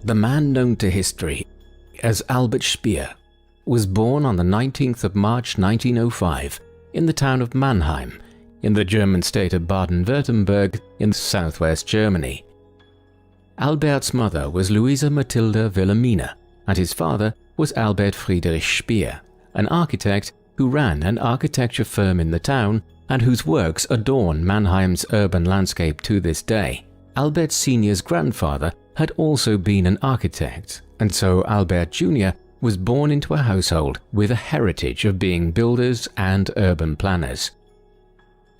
the man known to history as Albert Speer, was born on the 19th of March 1905 in the town of Mannheim, in the German state of Baden-Württemberg in southwest Germany. Albert's mother was Luisa Mathilda Wilhelmina, and his father was Albert Friedrich Speer, an architect who ran an architecture firm in the town and whose works adorn Mannheim's urban landscape to this day. Albert Sr.'s grandfather had also been an architect, and so Albert Jr. was born into a household with a heritage of being builders and urban planners.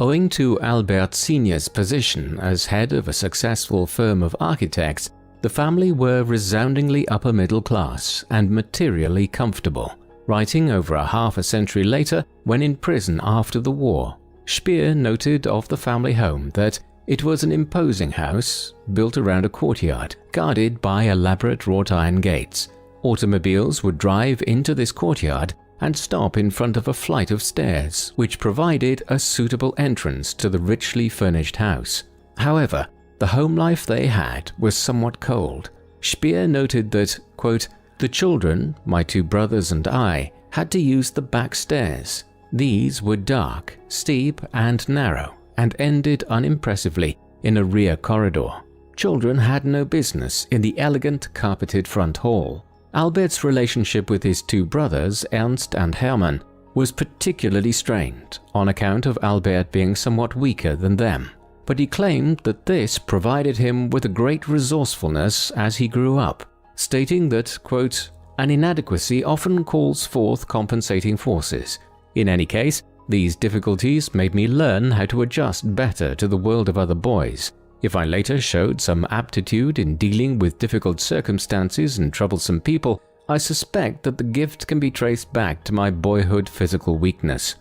Owing to Albert Sr.'s position as head of a successful firm of architects, the family were resoundingly upper middle class and materially comfortable. Writing over a half a century later, when in prison after the war, Speer noted of the family home that it was an imposing house built around a courtyard, guarded by elaborate wrought iron gates. Automobiles would drive into this courtyard and stop in front of a flight of stairs, which provided a suitable entrance to the richly furnished house. However, the home life they had was somewhat cold. Speer noted that, quote, "The children, my two brothers and I, had to use the back stairs. These were dark, steep and narrow, and ended unimpressively in a rear corridor. Children had no business in the elegant carpeted front hall." Albert's relationship with his two brothers, Ernst and Hermann, was particularly strained on account of Albert being somewhat weaker than them, but he claimed that this provided him with a great resourcefulness as he grew up, stating that, quote, "An inadequacy often calls forth compensating forces. In any case, these difficulties made me learn how to adjust better to the world of other boys. If I later showed some aptitude in dealing with difficult circumstances and troublesome people, I suspect that the gift can be traced back to my boyhood physical weakness."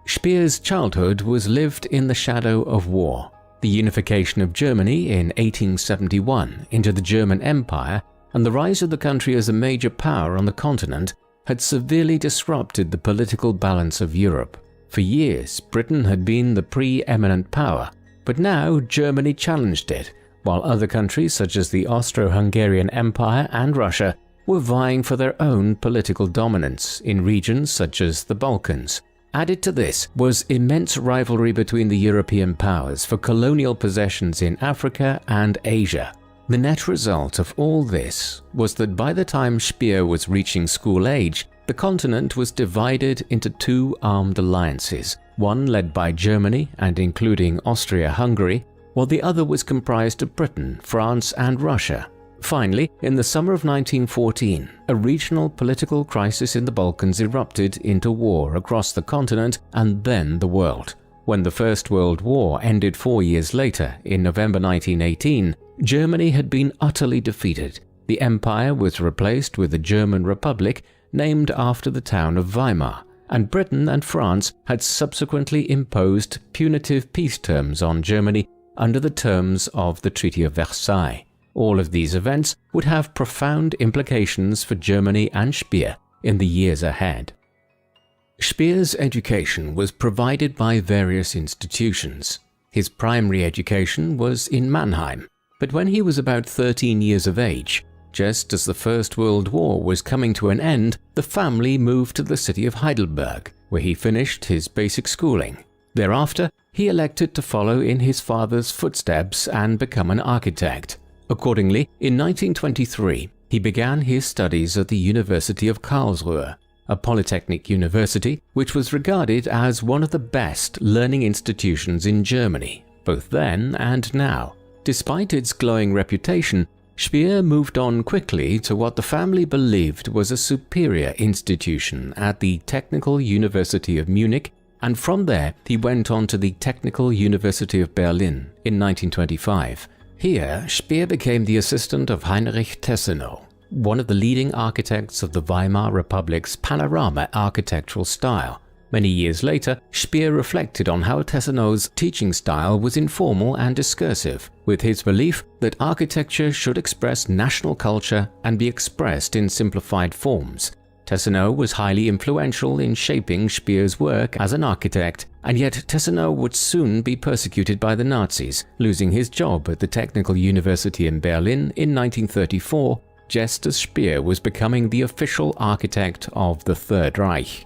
Speer's childhood was lived in the shadow of war. The unification of Germany in 1871 into the German Empire and the rise of the country as a major power on the continent had severely disrupted the political balance of Europe. For years, Britain had been the preeminent power, but now Germany challenged it, while other countries such as the Austro-Hungarian Empire and Russia were vying for their own political dominance in regions such as the Balkans. Added to this was immense rivalry between the European powers for colonial possessions in Africa and Asia. The net result of all this was that by the time Speer was reaching school age, the continent was divided into two armed alliances, one led by Germany and including Austria-Hungary, while the other was comprised of Britain, France and Russia. Finally, in the summer of 1914, a regional political crisis in the Balkans erupted into war across the continent and then the world. When the First World War ended 4 years later, in November 1918, Germany had been utterly defeated. The empire was replaced with a German Republic named after the town of Weimar, and Britain and France had subsequently imposed punitive peace terms on Germany under the terms of the Treaty of Versailles. All of these events would have profound implications for Germany and Speer in the years ahead. Speer's education was provided by various institutions. His primary education was in Mannheim, but when he was about 13 years of age, just as the First World War was coming to an end, the family moved to the city of Heidelberg, where he finished his basic schooling. Thereafter, he elected to follow in his father's footsteps and become an architect. Accordingly, in 1923, he began his studies at the University of Karlsruhe, a polytechnic university which was regarded as one of the best learning institutions in Germany, both then and now. Despite its glowing reputation, Speer moved on quickly to what the family believed was a superior institution at the Technical University of Munich, and from there he went on to the Technical University of Berlin in 1925. Here, Speer became the assistant of Heinrich Tessenow, one of the leading architects of the Weimar Republic's panorama architectural style. Many years later, Speer reflected on how Tessenow's teaching style was informal and discursive, with his belief that architecture should express national culture and be expressed in simplified forms. Tessenow was highly influential in shaping Speer's work as an architect, and yet Tessenow would soon be persecuted by the Nazis, losing his job at the Technical University in Berlin in 1934, just as Speer was becoming the official architect of the Third Reich.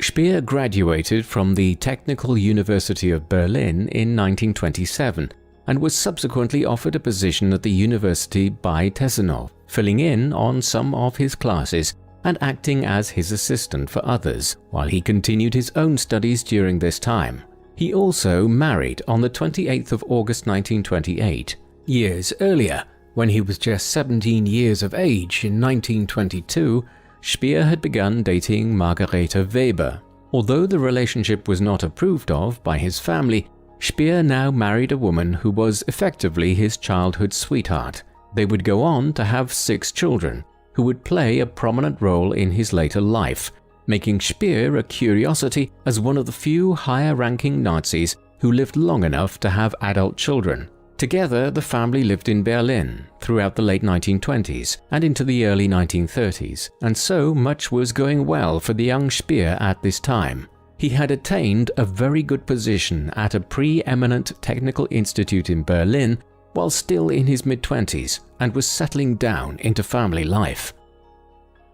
Speer graduated from the Technical University of Berlin in 1927 and was subsequently offered a position at the university by Tessenow, filling in on some of his classes and acting as his assistant for others, while he continued his own studies during this time. He also married on the 28th of August 1928. Years earlier, when he was just 17 years of age in 1922, Speer had begun dating Margarete Weber. Although the relationship was not approved of by his family, Speer now married a woman who was effectively his childhood sweetheart. They would go on to have 6 children, who would play a prominent role in his later life, making Speer a curiosity as one of the few higher-ranking Nazis who lived long enough to have adult children. Together, the family lived in Berlin throughout the late 1920s and into the early 1930s, and so much was going well for the young Speer at this time. He had attained a very good position at a pre-eminent technical institute in Berlin while still in his mid-20s and was settling down into family life.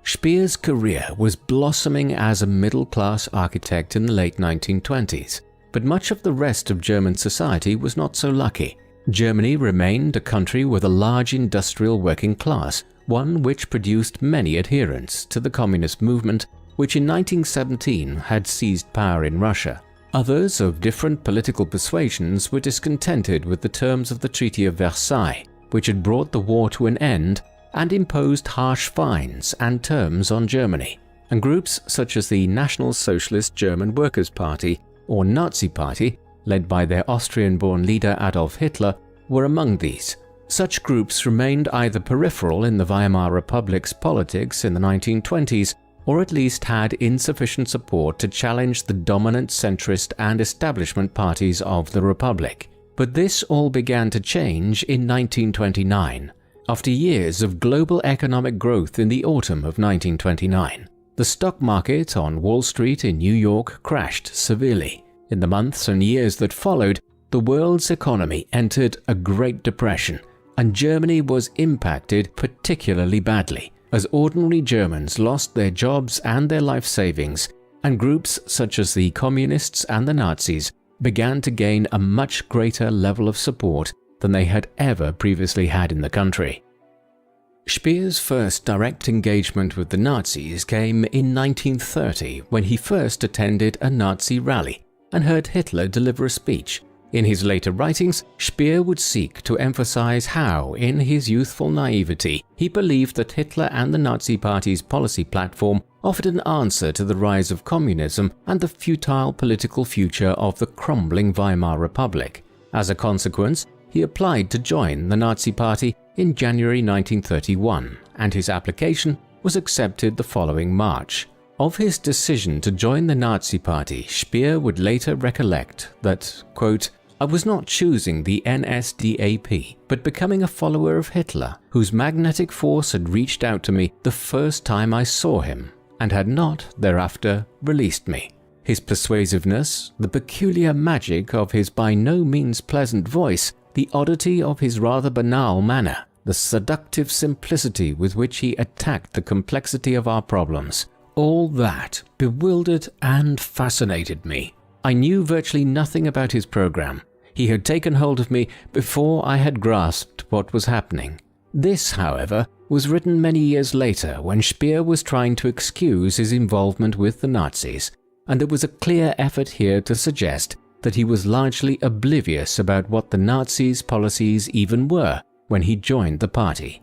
Speer's career was blossoming as a middle-class architect in the late 1920s, but much of the rest of German society was not so lucky. Germany remained a country with a large industrial working class, one which produced many adherents to the communist movement, which in 1917 had seized power in Russia. Others of different political persuasions were discontented with the terms of the Treaty of Versailles, which had brought the war to an end and imposed harsh fines and terms on Germany, and groups such as the National Socialist German Workers' Party, or Nazi Party, led by their Austrian-born leader Adolf Hitler, were among these. Such groups remained either peripheral in the Weimar Republic's politics in the 1920s, or at least had insufficient support to challenge the dominant centrist and establishment parties of the Republic. But this all began to change in 1929, after years of global economic growth in the autumn of 1929. The stock market on Wall Street in New York crashed severely. In the months and years that followed, the world's economy entered a Great Depression, and Germany was impacted particularly badly, as ordinary Germans lost their jobs and their life savings, and groups such as the Communists and the Nazis began to gain a much greater level of support than they had ever previously had in the country. Speer's first direct engagement with the Nazis came in 1930 when he first attended a Nazi rally and heard Hitler deliver a speech. In his later writings, Speer would seek to emphasize how, in his youthful naivety, he believed that Hitler and the Nazi Party's policy platform offered an answer to the rise of communism and the futile political future of the crumbling Weimar Republic. As a consequence, he applied to join the Nazi Party in January 1931, and his application was accepted the following March. Of his decision to join the Nazi Party, Speer would later recollect that, quote, "I was not choosing the NSDAP, but becoming a follower of Hitler, whose magnetic force had reached out to me the first time I saw him, and had not, thereafter, released me. His persuasiveness, the peculiar magic of his by no means pleasant voice, the oddity of his rather banal manner, the seductive simplicity with which he attacked the complexity of our problems, all that bewildered and fascinated me. I knew virtually nothing about his program. He had taken hold of me before I had grasped what was happening." This, however, was written many years later when Speer was trying to excuse his involvement with the Nazis, and there was a clear effort here to suggest that he was largely oblivious about what the Nazis' policies even were when he joined the party.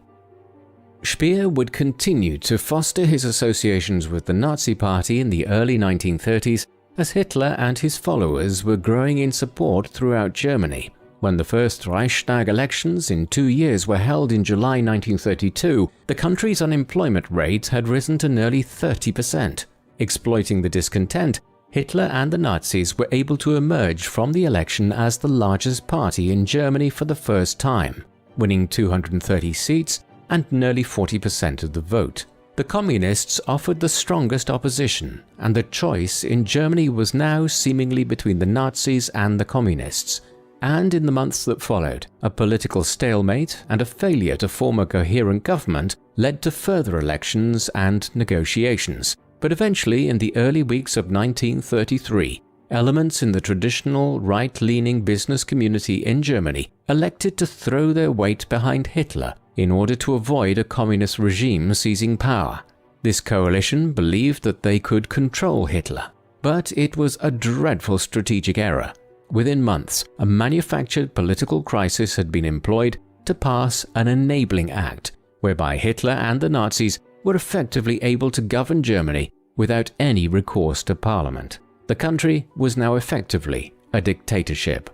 Speer would continue to foster his associations with the Nazi Party in the early 1930s as Hitler and his followers were growing in support throughout Germany. When the first Reichstag elections in 2 years were held in July 1932, the country's unemployment rate had risen to nearly 30%. Exploiting the discontent, Hitler and the Nazis were able to emerge from the election as the largest party in Germany for the first time, winning 230 seats and nearly 40% of the vote. The Communists offered the strongest opposition, and the choice in Germany was now seemingly between the Nazis and the Communists. And in the months that followed, a political stalemate and a failure to form a coherent government led to further elections and negotiations. But eventually, in the early weeks of 1933, elements in the traditional right-leaning business community in Germany elected to throw their weight behind Hitler in order to avoid a communist regime seizing power. This coalition believed that they could control Hitler, but it was a dreadful strategic error. Within months, a manufactured political crisis had been employed to pass an enabling act, whereby Hitler and the Nazis were effectively able to govern Germany without any recourse to parliament. The country was now effectively a dictatorship.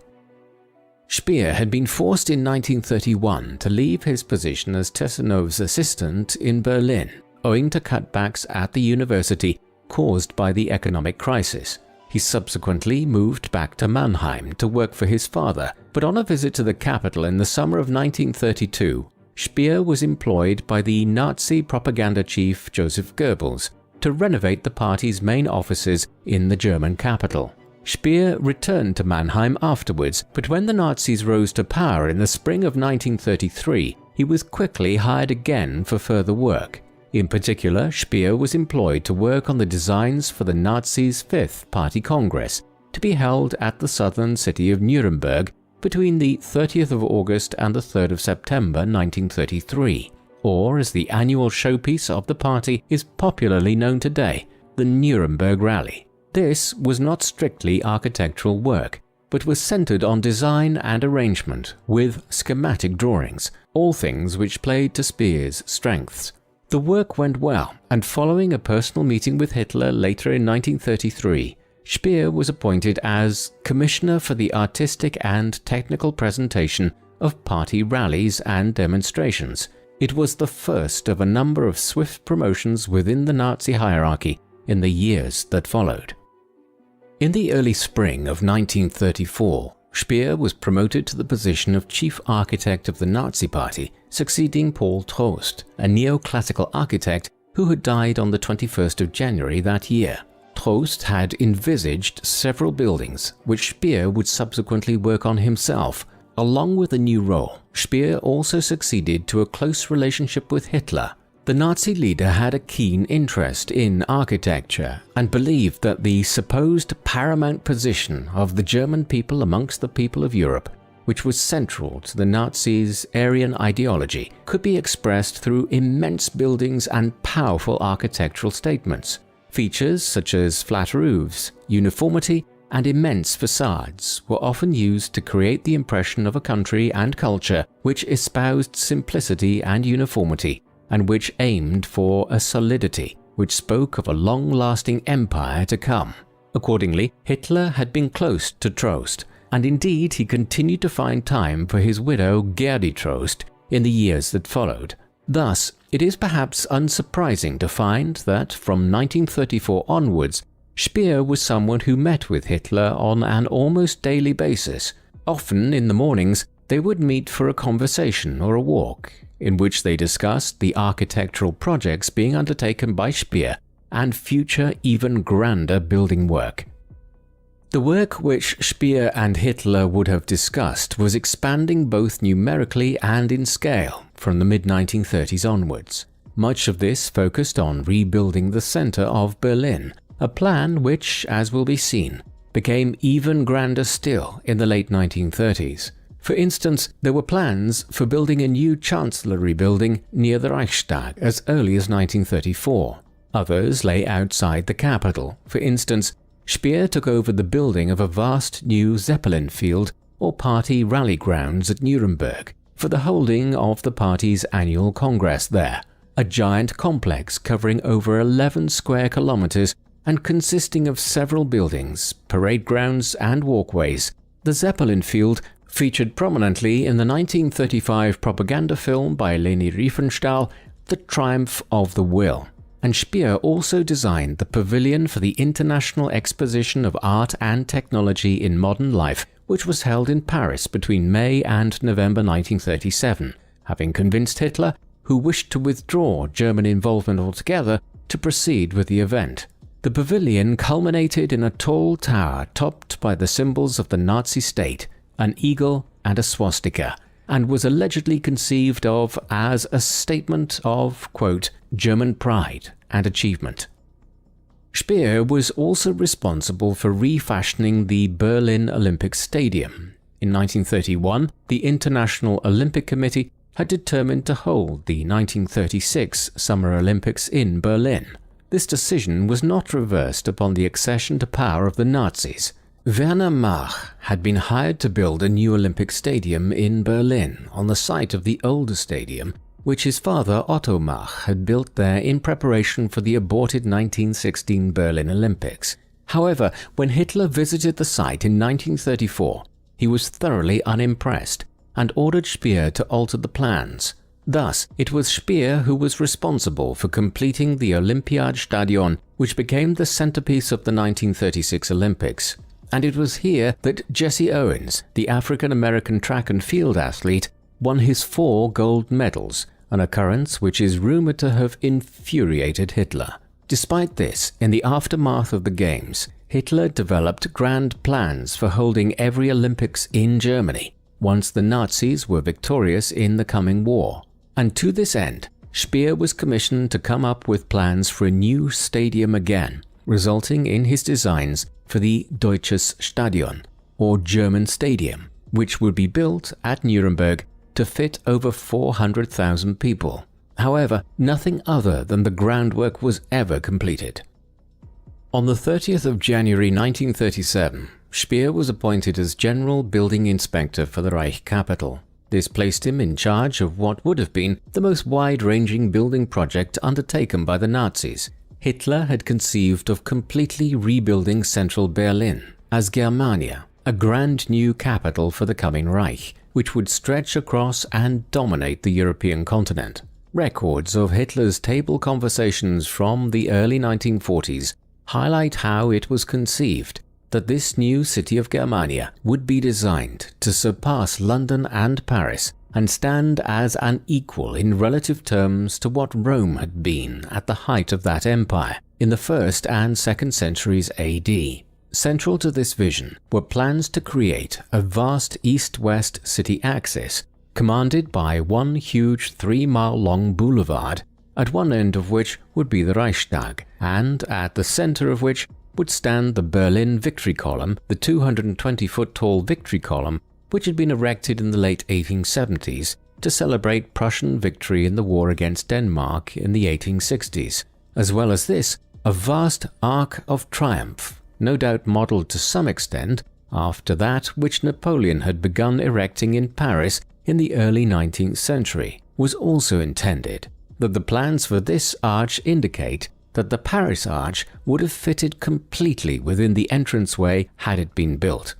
Speer had been forced in 1931 to leave his position as Tessenows' assistant in Berlin, owing to cutbacks at the university caused by the economic crisis. He subsequently moved back to Mannheim to work for his father, but on a visit to the capital in the summer of 1932, Speer was employed by the Nazi propaganda chief Joseph Goebbels to renovate the party's main offices in the German capital. Speer returned to Mannheim afterwards, but when the Nazis rose to power in the spring of 1933, he was quickly hired again for further work. In particular, Speer was employed to work on the designs for the Nazis' Fifth Party Congress, to be held at the southern city of Nuremberg between the 30th of August and the 3rd of September 1933, or as the annual showpiece of the party is popularly known today, the Nuremberg Rally. This was not strictly architectural work, but was centered on design and arrangement, with schematic drawings, all things which played to Speer's strengths. The work went well, and following a personal meeting with Hitler later in 1933, Speer was appointed as Commissioner for the Artistic and Technical Presentation of Party Rallies and Demonstrations. It was the first of a number of swift promotions within the Nazi hierarchy in the years that followed. In the early spring of 1934, Speer was promoted to the position of chief architect of the Nazi Party, succeeding Paul Trost, a neoclassical architect who had died on the 21st of January that year. Trost had envisaged several buildings, which Speer would subsequently work on himself. Along with a new role, Speer also succeeded to a close relationship with Hitler. The Nazi leader had a keen interest in architecture and believed that the supposed paramount position of the German people amongst the people of Europe, which was central to the Nazis' Aryan ideology, could be expressed through immense buildings and powerful architectural statements. Features such as flat roofs, uniformity, and immense facades were often used to create the impression of a country and culture which espoused simplicity and uniformity, and which aimed for a solidity which spoke of a long-lasting empire to come. Accordingly, Hitler had been close to Trost, and indeed he continued to find time for his widow Gerdi Trost in the years that followed. Thus, it is perhaps unsurprising to find that from 1934 onwards, Speer was someone who met with Hitler on an almost daily basis. Often in the mornings, they would meet for a conversation or a walk, in which they discussed the architectural projects being undertaken by Speer and future even grander building work. The work which Speer and Hitler would have discussed was expanding both numerically and in scale from the mid-1930s onwards. Much of this focused on rebuilding the center of Berlin, a plan which, as will be seen, became even grander still in the late 1930s. For instance, there were plans for building a new chancellery building near the Reichstag as early as 1934. Others lay outside the capital. For instance, Speer took over the building of a vast new Zeppelin field or party rally grounds at Nuremberg for the holding of the party's annual congress there, a giant complex covering over 11 square kilometers and consisting of several buildings, parade grounds and walkways. The Zeppelin field featured prominently in the 1935 propaganda film by Leni Riefenstahl, The Triumph of the Will. And Speer also designed the pavilion for the International Exposition of Art and Technology in Modern Life, which was held in Paris between May and November 1937, having convinced Hitler, who wished to withdraw German involvement altogether to proceed with the event. The pavilion culminated in a tall tower topped by the symbols of the Nazi state, an eagle and a swastika, and was allegedly conceived of as a statement of, quote, German pride and achievement. Speer was also responsible for refashioning the Berlin Olympic Stadium. In 1931, the International Olympic Committee had determined to hold the 1936 Summer Olympics in Berlin. This decision was not reversed upon the accession to power of the Nazis. Werner Mach had been hired to build a new Olympic stadium in Berlin on the site of the older stadium, which his father Otto Mach had built there in preparation for the aborted 1916 Berlin Olympics. However, when Hitler visited the site in 1934, he was thoroughly unimpressed and ordered Speer to alter the plans. Thus, it was Speer who was responsible for completing the Olympiadstadion, which became the centerpiece of the 1936 Olympics. And it was here that Jesse Owens, the African-American track and field athlete, won his 4 gold medals, an occurrence which is rumored to have infuriated Hitler. Despite this, in the aftermath of the Games, Hitler developed grand plans for holding every Olympics in Germany once the Nazis were victorious in the coming war. And to this end, Speer was commissioned to come up with plans for a new stadium again, resulting in his designs for the Deutsches Stadion, or German Stadium, which would be built at Nuremberg to fit over 400,000 people. However, nothing other than the groundwork was ever completed. On the 30th of January 1937, Speer was appointed as General Building Inspector for the Reich capital. This placed him in charge of what would have been the most wide-ranging building project undertaken by the Nazis. Hitler had conceived of completely rebuilding central Berlin as Germania, a grand new capital for the coming Reich, which would stretch across and dominate the European continent. Records of Hitler's table conversations from the early 1940s highlight how it was conceived that this new city of Germania would be designed to surpass London and Paris and stand as an equal in relative terms to what Rome had been at the height of that empire in the 1st and 2nd centuries AD. Central to this vision were plans to create a vast east-west city axis commanded by one huge 3-mile-long boulevard, at one end of which would be the Reichstag, and at the center of which would stand the Berlin Victory Column, the 220-foot-tall Victory Column, which had been erected in the late 1870s to celebrate Prussian victory in the war against Denmark in the 1860s. As well as this, a vast Arc of Triumph, no doubt modeled to some extent after that which Napoleon had begun erecting in Paris in the early 19th century, was also intended. That the plans for this arch indicate that the Paris Arch would have fitted completely within the entranceway had it been built.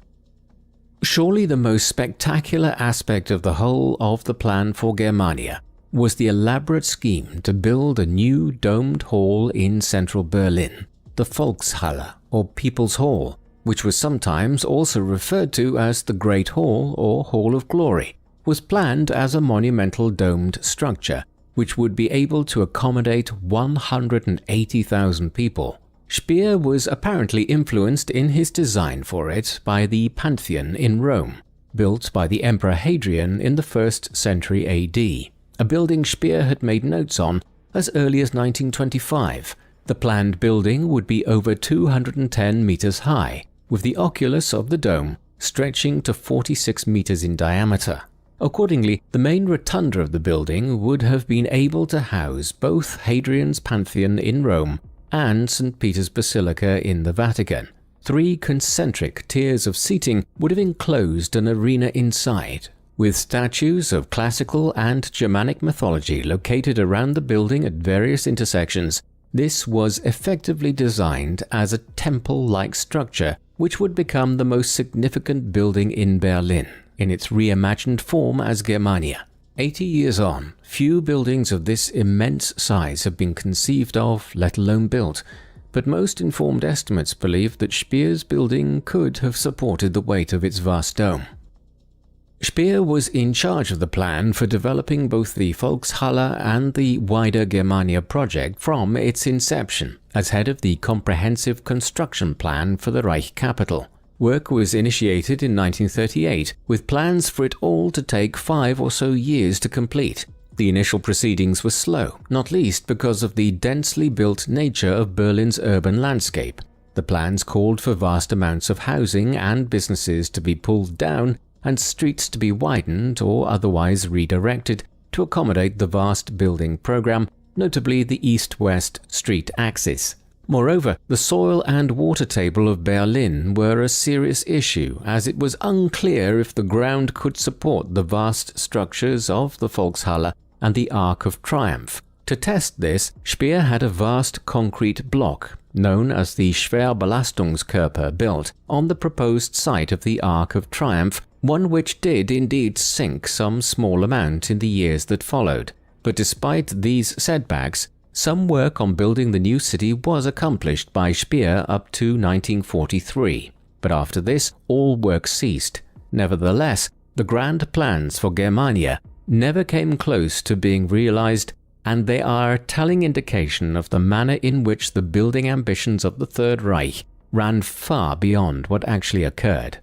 Surely the most spectacular aspect of the whole of the plan for Germania was the elaborate scheme to build a new domed hall in central Berlin, the Volkshalle, or People's Hall, which was sometimes also referred to as the Great Hall or Hall of Glory, was planned as a monumental domed structure which would be able to accommodate 180,000 people. Speer was apparently influenced in his design for it by the Pantheon in Rome, built by the Emperor Hadrian in the 1st century AD, a building Speer had made notes on as early as 1925. The planned building would be over 210 meters high, with the oculus of the dome stretching to 46 meters in diameter. Accordingly, the main rotunda of the building would have been able to house both Hadrian's Pantheon in Rome and St. Peter's Basilica in the Vatican. 3 concentric tiers of seating would have enclosed an arena inside, with statues of classical and Germanic mythology located around the building at various intersections. This was effectively designed as a temple-like structure which would become the most significant building in Berlin in its reimagined form as Germania. 80 years on, few buildings of this immense size have been conceived of, let alone built, but most informed estimates believe that Speer's building could have supported the weight of its vast dome. Speer was in charge of the plan for developing both the Volkshalle and the wider Germania project from its inception, as head of the comprehensive construction plan for the Reich capital. Work was initiated in 1938, with plans for it all to take 5 or so years to complete. The initial proceedings were slow, not least because of the densely built nature of Berlin's urban landscape. The plans called for vast amounts of housing and businesses to be pulled down and streets to be widened or otherwise redirected to accommodate the vast building program, notably the east-west street axis. Moreover, the soil and water table of Berlin were a serious issue, as it was unclear if the ground could support the vast structures of the Volkshalle and the Arc of Triumph. To test this, Speer had a vast concrete block, known as the Schwerbelastungskörper, built on the proposed site of the Arc of Triumph, one which did indeed sink some small amount in the years that followed. But despite these setbacks, some work on building the new city was accomplished by Speer up to 1943. But after this, all work ceased. Nevertheless, the grand plans for Germania never came close to being realized, and they are a telling indication of the manner in which the building ambitions of the Third Reich ran far beyond what actually occurred.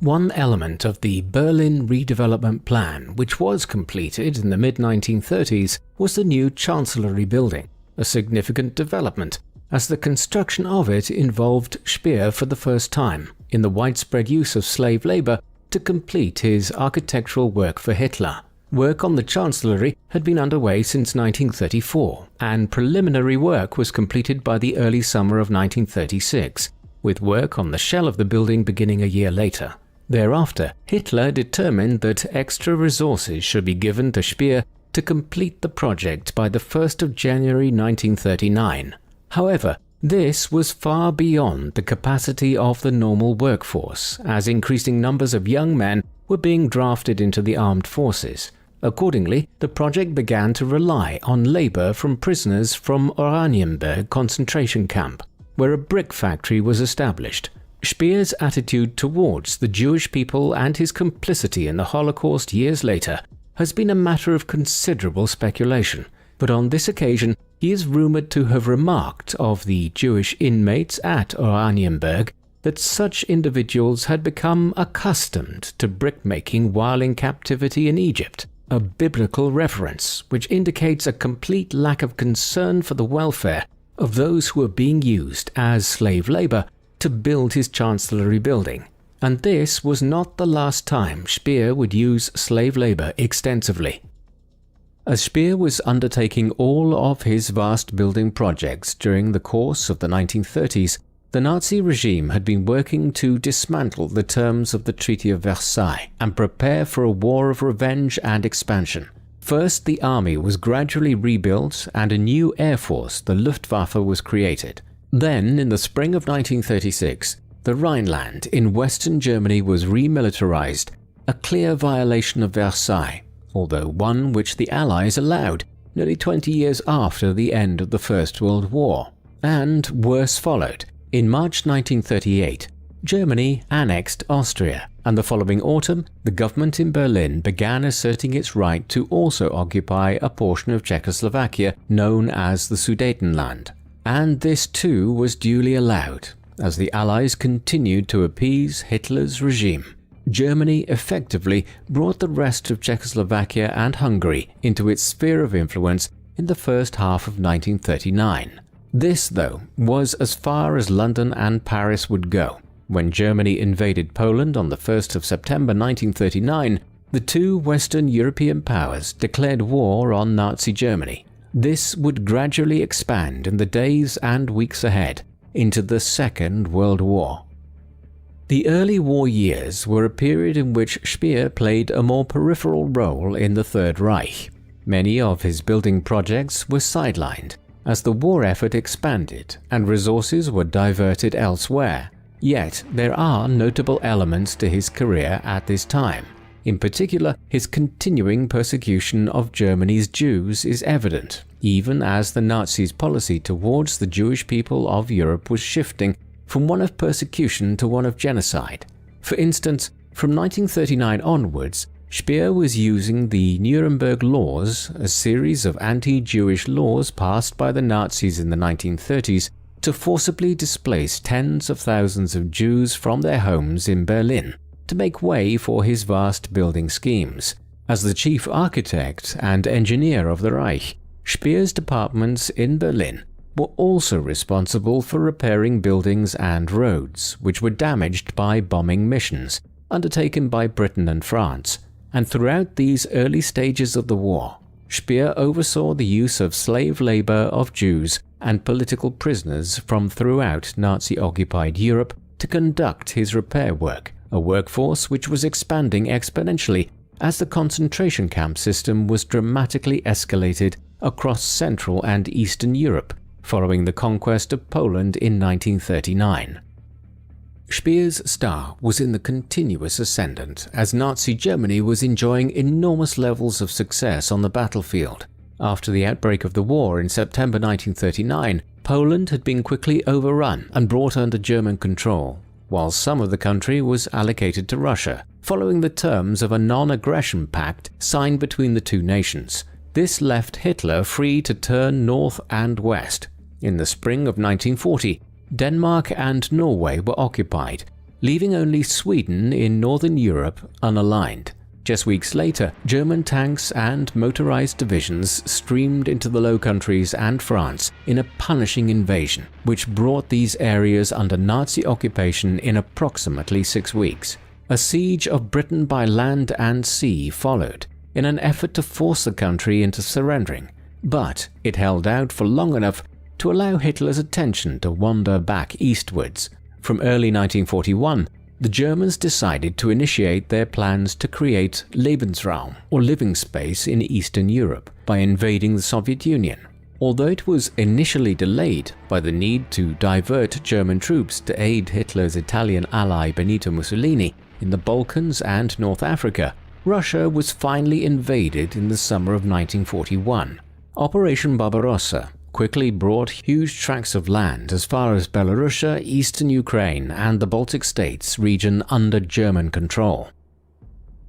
One element of the Berlin redevelopment plan, which was completed in the mid-1930s, was the new Chancellery building, a significant development, as the construction of it involved Speer for the first time in the widespread use of slave labor to complete his architectural work for Hitler. Work on the Chancellery had been underway since 1934, and preliminary work was completed by the early summer of 1936, with work on the shell of the building beginning a year later. Thereafter, Hitler determined that extra resources should be given to Speer to complete the project by the 1st of January 1939. However, this was far beyond the capacity of the normal workforce, as increasing numbers of young men were being drafted into the armed forces. Accordingly, the project began to rely on labor from prisoners from Oranienburg concentration camp, where a brick factory was established. Speer's attitude towards the Jewish people and his complicity in the Holocaust years later has been a matter of considerable speculation, but on this occasion he is rumored to have remarked of the Jewish inmates at Oranienburg that such individuals had become accustomed to brickmaking while in captivity in Egypt, a biblical reference which indicates a complete lack of concern for the welfare of those who were being used as slave labor to build his Chancellery building. And this was not the last time Speer would use slave labor extensively. As Speer was undertaking all of his vast building projects during the course of the 1930s, the Nazi regime had been working to dismantle the terms of the Treaty of Versailles and prepare for a war of revenge and expansion. First, the army was gradually rebuilt and a new air force, the Luftwaffe, was created. Then, in the spring of 1936, the Rhineland in western Germany was remilitarized, a clear violation of Versailles, although one which the Allies allowed nearly 20 years after the end of the First World War. And worse followed. In March 1938, Germany annexed Austria, and the following autumn, the government in Berlin began asserting its right to also occupy a portion of Czechoslovakia known as the Sudetenland. And this too was duly allowed, as the Allies continued to appease Hitler's regime. Germany effectively brought the rest of Czechoslovakia and Hungary into its sphere of influence in the first half of 1939. This, though, was as far as London and Paris would go. When Germany invaded Poland on the 1st of September 1939, the two Western European powers declared war on Nazi Germany. This would gradually expand in the days and weeks ahead into the Second World War. The early war years were a period in which Speer played a more peripheral role in the Third Reich. Many of his building projects were sidelined as the war effort expanded and resources were diverted elsewhere. Yet there are notable elements to his career at this time. In particular, his continuing persecution of Germany's Jews is evident, even as the Nazis' policy towards the Jewish people of Europe was shifting from one of persecution to one of genocide. For instance, From 1939 onwards, Speer was using the Nuremberg Laws, a series of anti-Jewish laws passed by the Nazis in the 1930s, to forcibly displace tens of thousands of Jews from their homes in Berlin to make way for his vast building schemes. As the chief architect and engineer of the Reich, Speer's departments in Berlin were also responsible for repairing buildings and roads which were damaged by bombing missions undertaken by Britain and France. And throughout these early stages of the war, Speer oversaw the use of slave labor of Jews and political prisoners from throughout Nazi-occupied Europe to conduct his repair work, a workforce which was expanding exponentially as the concentration camp system was dramatically escalated across Central and Eastern Europe following the conquest of Poland in 1939. Speer's star was in the continuous ascendant as Nazi Germany was enjoying enormous levels of success on the battlefield. After the outbreak of the war in September 1939, Poland had been quickly overrun and brought under German control, while some of the country was allocated to Russia, following the terms of a non-aggression pact signed between the two nations. This left Hitler free to turn north and west. In the spring of 1940, Denmark and Norway were occupied, leaving only Sweden in northern Europe unaligned. Just weeks later, German tanks and motorized divisions streamed into the Low Countries and France in a punishing invasion, which brought these areas under Nazi occupation in approximately 6 weeks. A siege of Britain by land and sea followed, in an effort to force the country into surrendering, but it held out for long enough to allow Hitler's attention to wander back eastwards. From early 1941, the Germans decided to initiate their plans to create Lebensraum, or living space, in Eastern Europe by invading the Soviet Union. Although it was initially delayed by the need to divert German troops to aid Hitler's Italian ally Benito Mussolini in the Balkans and North Africa, Russia was finally invaded in the summer of 1941. Operation Barbarossa quickly brought huge tracts of land as far as Belarusia, eastern Ukraine, and the Baltic States region under German control.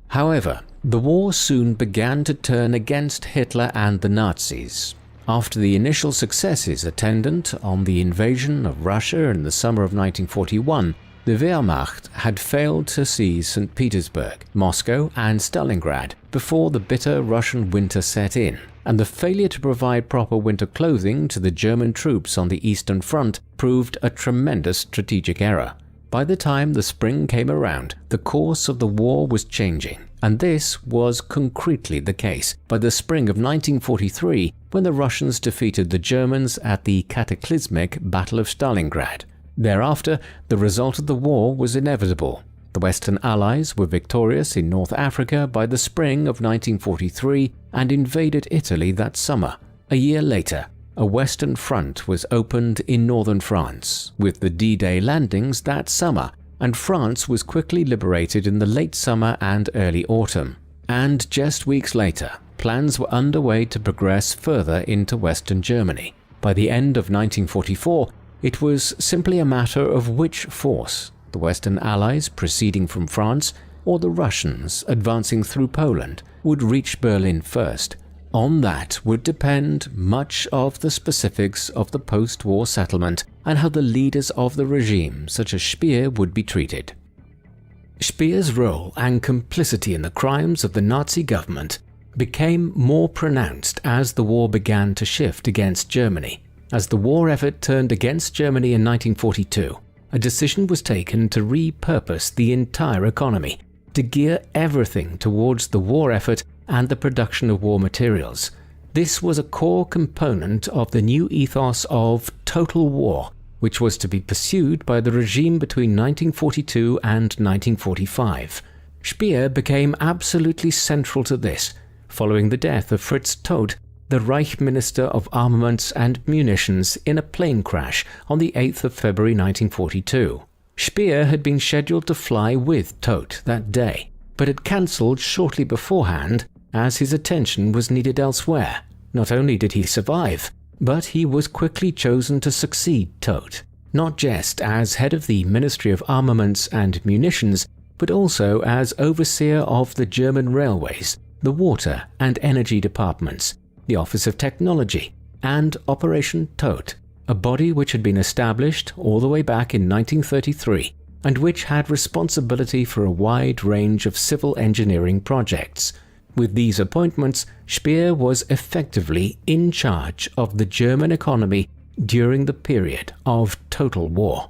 However, the war soon began to turn against Hitler and the Nazis. After the initial successes attendant on the invasion of Russia in the summer of 1941, the Wehrmacht had failed to seize St. Petersburg, Moscow, and Stalingrad before the bitter Russian winter set in, and the failure to provide proper winter clothing to the German troops on the Eastern Front proved a tremendous strategic error. By the time the spring came around, the course of the war was changing, and this was concretely the case by the spring of 1943 when the Russians defeated the Germans at the cataclysmic Battle of Stalingrad. Thereafter, the result of the war was inevitable. The Western Allies were victorious in North Africa by the spring of 1943 and invaded Italy that summer. A year later, a Western Front was opened in northern France, with the D-Day landings that summer, and France was quickly liberated in the late summer and early autumn. And just weeks later, plans were underway to progress further into Western Germany. By the end of 1944, it was simply a matter of which force, the Western Allies proceeding from France or the Russians advancing through Poland, would reach Berlin first. On that would depend much of the specifics of the post-war settlement and how the leaders of the regime, such as Speer, would be treated. Speer's role and complicity in the crimes of the Nazi government became more pronounced as the war began to shift against Germany. As the war effort turned against Germany in 1942, a decision was taken to repurpose the entire economy, to gear everything towards the war effort and the production of war materials. This was a core component of the new ethos of total war, which was to be pursued by the regime between 1942 and 1945. Speer became absolutely central to this, following the death of Fritz Todt, the Reich Minister of Armaments and Munitions, in a plane crash on the 8th of February 1942. Speer had been scheduled to fly with Todt that day, but had cancelled shortly beforehand as his attention was needed elsewhere. Not only did he survive, but he was quickly chosen to succeed Todt, not just as head of the Ministry of Armaments and Munitions, but also as overseer of the German railways, the water and energy departments, the Office of Technology, and Operation Tod, a body which had been established all the way back in 1933 and which had responsibility for a wide range of civil engineering projects. With these appointments, Speer was effectively in charge of the German economy during the period of total war.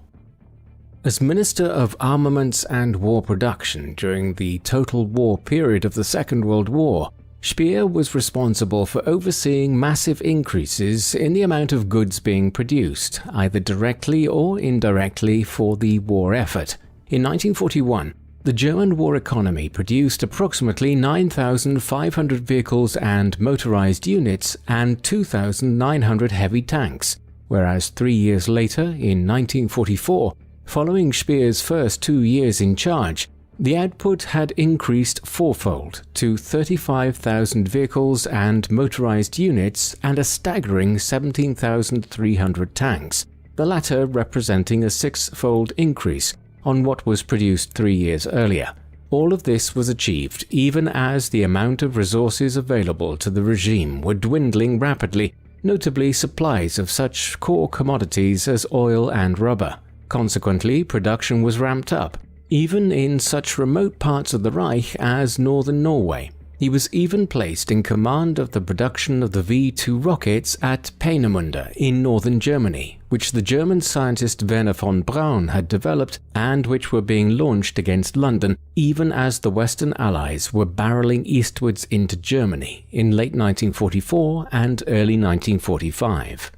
As Minister of Armaments and War Production during the total war period of the Second World War, Speer was responsible for overseeing massive increases in the amount of goods being produced, either directly or indirectly, for the war effort. In 1941, the German war economy produced approximately 9,500 vehicles and motorized units and 2,900 heavy tanks, whereas 3 years later, in 1944, following Speer's first 2 years in charge, the output had increased fourfold to 35,000 vehicles and motorized units and a staggering 17,300 tanks, the latter representing a six-fold increase on what was produced 3 years earlier. All of this was achieved even as the amount of resources available to the regime were dwindling rapidly, notably supplies of such core commodities as oil and rubber. Consequently, production was ramped up, even in such remote parts of the Reich as northern Norway. He was even placed in command of the production of the V-2 rockets at Peenemünde in northern Germany, which the German scientist Werner von Braun had developed and which were being launched against London even as the Western Allies were barreling eastwards into Germany in late 1944 and early 1945.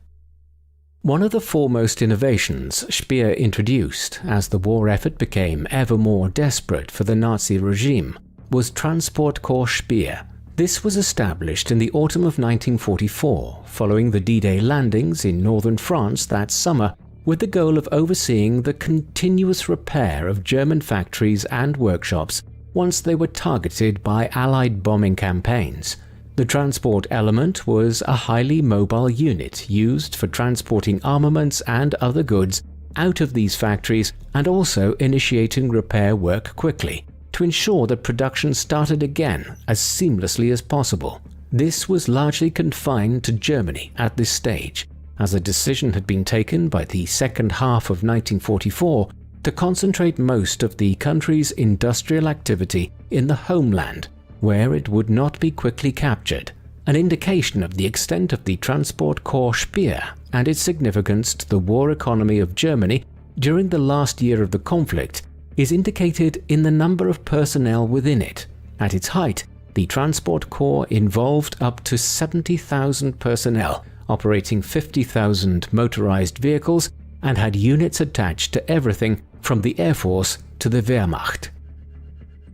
One of the foremost innovations Speer introduced as the war effort became ever more desperate for the Nazi regime was Transport Corps Speer. This was established in the autumn of 1944 following the D-Day landings in northern France that summer, with the goal of overseeing the continuous repair of German factories and workshops once they were targeted by Allied bombing campaigns. The transport element was a highly mobile unit used for transporting armaments and other goods out of these factories and also initiating repair work quickly to ensure that production started again as seamlessly as possible. This was largely confined to Germany at this stage, as a decision had been taken by the second half of 1944 to concentrate most of the country's industrial activity in the homeland, where it would not be quickly captured. An indication of the extent of the Transport Corps Speer and its significance to the war economy of Germany during the last year of the conflict is indicated in the number of personnel within it. At its height, the Transport Corps involved up to 70,000 personnel, operating 50,000 motorized vehicles, and had units attached to everything from the Air Force to the Wehrmacht.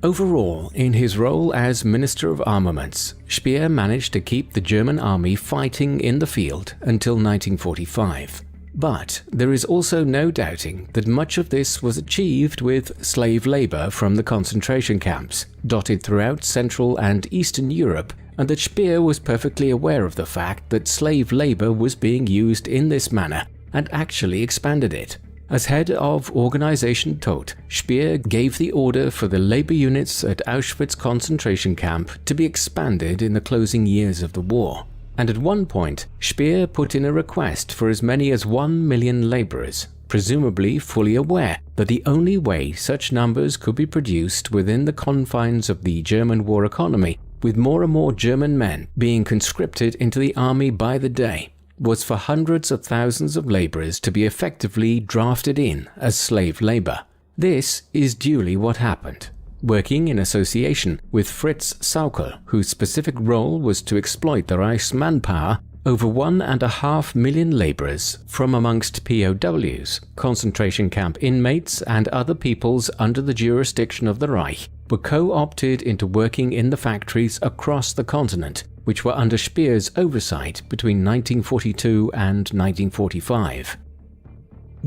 Overall, in his role as Minister of Armaments, Speer managed to keep the German army fighting in the field until 1945. But there is also no doubting that much of this was achieved with slave labor from the concentration camps dotted throughout Central and Eastern Europe, and that Speer was perfectly aware of the fact that slave labor was being used in this manner and actually expanded it. As head of Organisation Tod, Speer gave the order for the labor units at Auschwitz concentration camp to be expanded in the closing years of the war. And at one point, Speer put in a request for as many as 1 million laborers, presumably fully aware that the only way such numbers could be produced within the confines of the German war economy, with more and more German men being conscripted into the army by the day, was for hundreds of thousands of laborers to be effectively drafted in as slave labor. This is duly what happened. Working in association with Fritz Sauckel, whose specific role was to exploit the Reich's manpower, over 1.5 million laborers from amongst POWs, concentration camp inmates, and other peoples under the jurisdiction of the Reich were co-opted into working in the factories across the continent, which were under Speer's oversight between 1942 and 1945.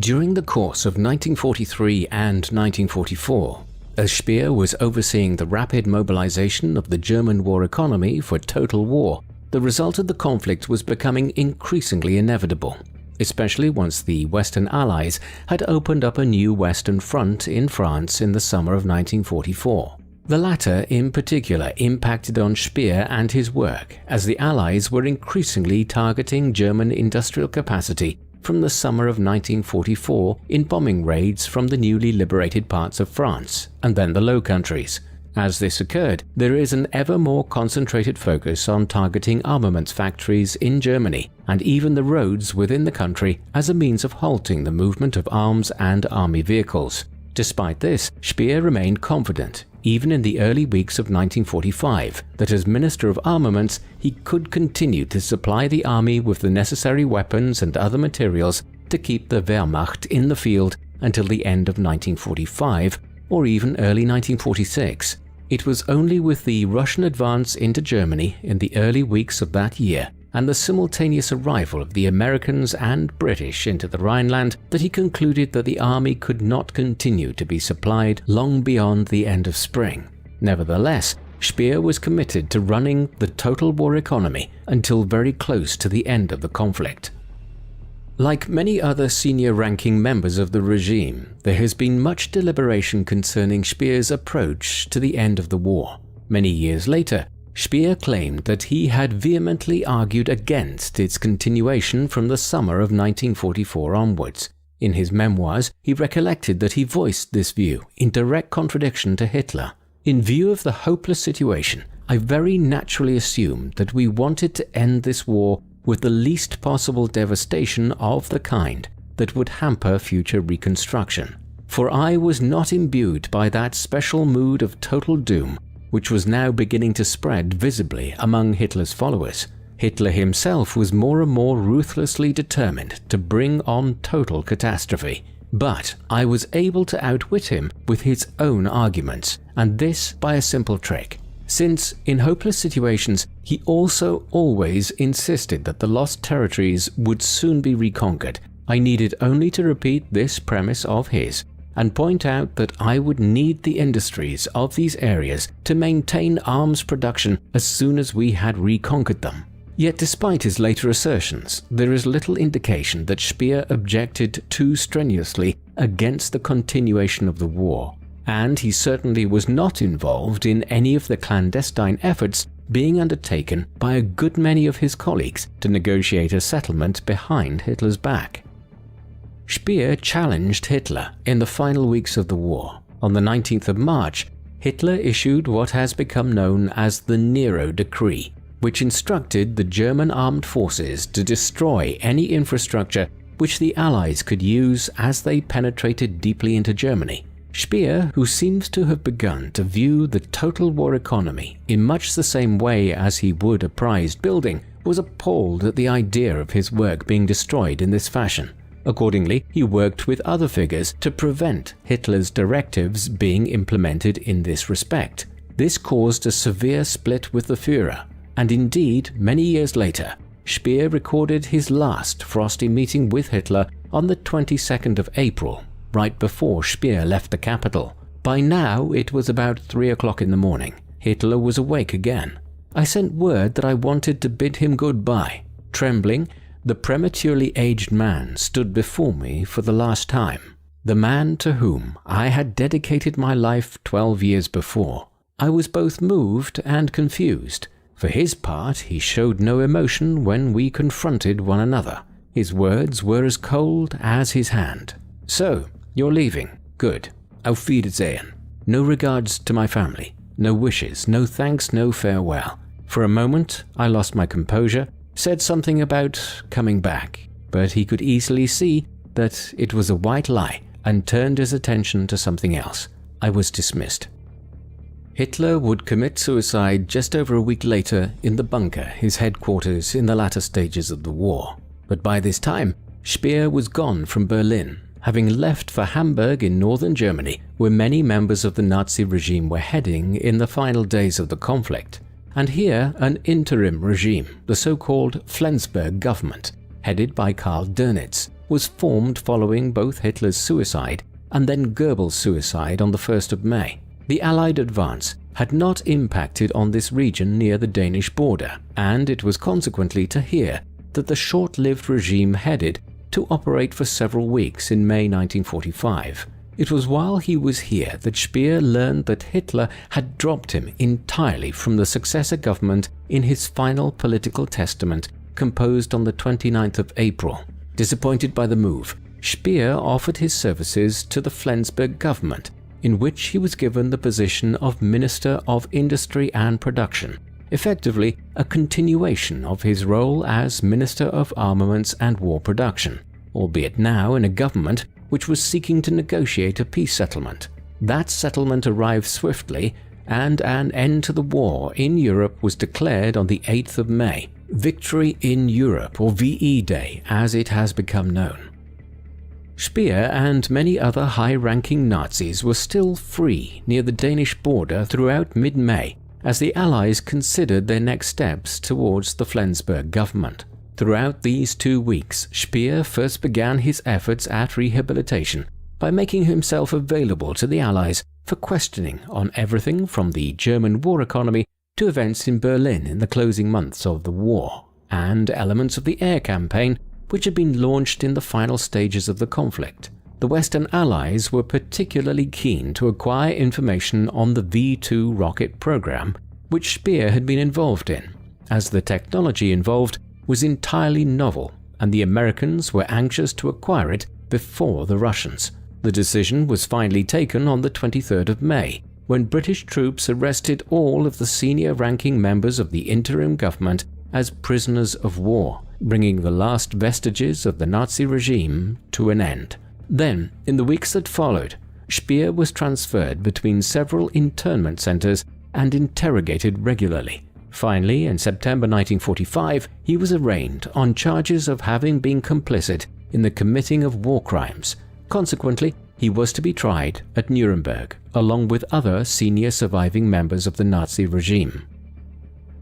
During the course of 1943 and 1944, as Speer was overseeing the rapid mobilization of the German war economy for total war, the result of the conflict was becoming increasingly inevitable. especially once the Western Allies had opened up a new Western Front in France in the summer of 1944. The latter in particular impacted on Speer and his work, as the Allies were increasingly targeting German industrial capacity from the summer of 1944 in bombing raids from the newly liberated parts of France and then the Low Countries. As this occurred, there is an ever more concentrated focus on targeting armaments factories in Germany and even the roads within the country as a means of halting the movement of arms and army vehicles. Despite this, Speer remained confident, even in the early weeks of 1945, that as Minister of Armaments he could continue to supply the army with the necessary weapons and other materials to keep the Wehrmacht in the field until the end of 1945 or even early 1946. It was only with the Russian advance into Germany in the early weeks of that year and the simultaneous arrival of the Americans and British into the Rhineland that he concluded that the army could not continue to be supplied long beyond the end of spring. Nevertheless, Speer was committed to running the total war economy until very close to the end of the conflict. Like many other senior-ranking members of the regime, there has been much deliberation concerning Speer's approach to the end of the war. Many years later, Speer claimed that he had vehemently argued against its continuation from the summer of 1944 onwards. In his memoirs, he recollected that he voiced this view in direct contradiction to Hitler. In view of the hopeless situation, I very naturally assumed that we wanted to end this war with the least possible devastation of the kind that would hamper future reconstruction. For I was not imbued by that special mood of total doom which was now beginning to spread visibly among Hitler's followers. Hitler himself was more and more ruthlessly determined to bring on total catastrophe. But I was able to outwit him with his own arguments, and this by a simple trick. Since, in hopeless situations, he also always insisted that the lost territories would soon be reconquered, I needed only to repeat this premise of his and point out that I would need the industries of these areas to maintain arms production as soon as we had reconquered them. Yet despite his later assertions, there is little indication that Speer objected too strenuously against the continuation of the war, and he certainly was not involved in any of the clandestine efforts being undertaken by a good many of his colleagues to negotiate a settlement behind Hitler's back. Speer challenged Hitler in the final weeks of the war. On the 19th of March, Hitler issued what has become known as the Nero Decree, which instructed the German armed forces to destroy any infrastructure which the Allies could use as they penetrated deeply into Germany. Speer, who seems to have begun to view the total war economy in much the same way as he would a prized building, was appalled at the idea of his work being destroyed in this fashion. Accordingly, he worked with other figures to prevent Hitler's directives being implemented in this respect. This caused a severe split with the Führer, and indeed, many years later, Speer recorded his last frosty meeting with Hitler on the 22nd of April, right before Speer left the capital. By now, it was about 3 o'clock in the morning. Hitler was awake again. I sent word that I wanted to bid him goodbye. Trembling, the prematurely aged man stood before me for the last time, the man to whom I had dedicated my life 12 years before. I was both moved and confused. For his part, he showed no emotion when we confronted one another. His words were as cold as his hand. "So, you're leaving? Good. Auf Wiedersehen. No regards to my family. No wishes, no thanks, no farewell." For a moment, I lost my composure, said something about coming back, but he could easily see that it was a white lie and turned his attention to something else. I was dismissed. Hitler would commit suicide just over a week later in the bunker, his headquarters in the latter stages of the war. But by this time, Speer was gone from Berlin, having left for Hamburg in northern Germany, where many members of the Nazi regime were heading in the final days of the conflict. And here an interim regime, the so-called Flensburg government, headed by Karl Dönitz, was formed following both Hitler's suicide and then Goebbels' suicide on the 1st of May. The Allied advance had not impacted on this region near the Danish border, and it was consequently to here that the short-lived regime headed to operate for several weeks in May 1945. It was while he was here that Speer learned that Hitler had dropped him entirely from the successor government in his final political testament composed on the 29th of April. Disappointed by the move, Speer offered his services to the Flensburg government, in which he was given the position of Minister of Industry and Production, effectively a continuation of his role as Minister of Armaments and War Production, albeit now in a government which was seeking to negotiate a peace settlement. That settlement arrived swiftly, and an end to the war in Europe was declared on the 8th of May, Victory in Europe, or VE Day as it has become known. Speer and many other high-ranking Nazis were still free near the Danish border throughout mid-May as the Allies considered their next steps towards the Flensburg government. Throughout these 2 weeks, Speer first began his efforts at rehabilitation by making himself available to the Allies for questioning on everything from the German war economy to events in Berlin in the closing months of the war, and elements of the air campaign which had been launched in the final stages of the conflict. The Western Allies were particularly keen to acquire information on the V-2 rocket program, which Speer had been involved in, as the technology involved was entirely novel, and the Americans were anxious to acquire it before the Russians. The decision was finally taken on the 23rd of May, when British troops arrested all of the senior-ranking members of the interim government as prisoners of war, bringing the last vestiges of the Nazi regime to an end. Then, in the weeks that followed, Speer was transferred between several internment centers and interrogated regularly. Finally, in September 1945, he was arraigned on charges of having been complicit in the committing of war crimes. Consequently, he was to be tried at Nuremberg, along with other senior surviving members of the Nazi regime.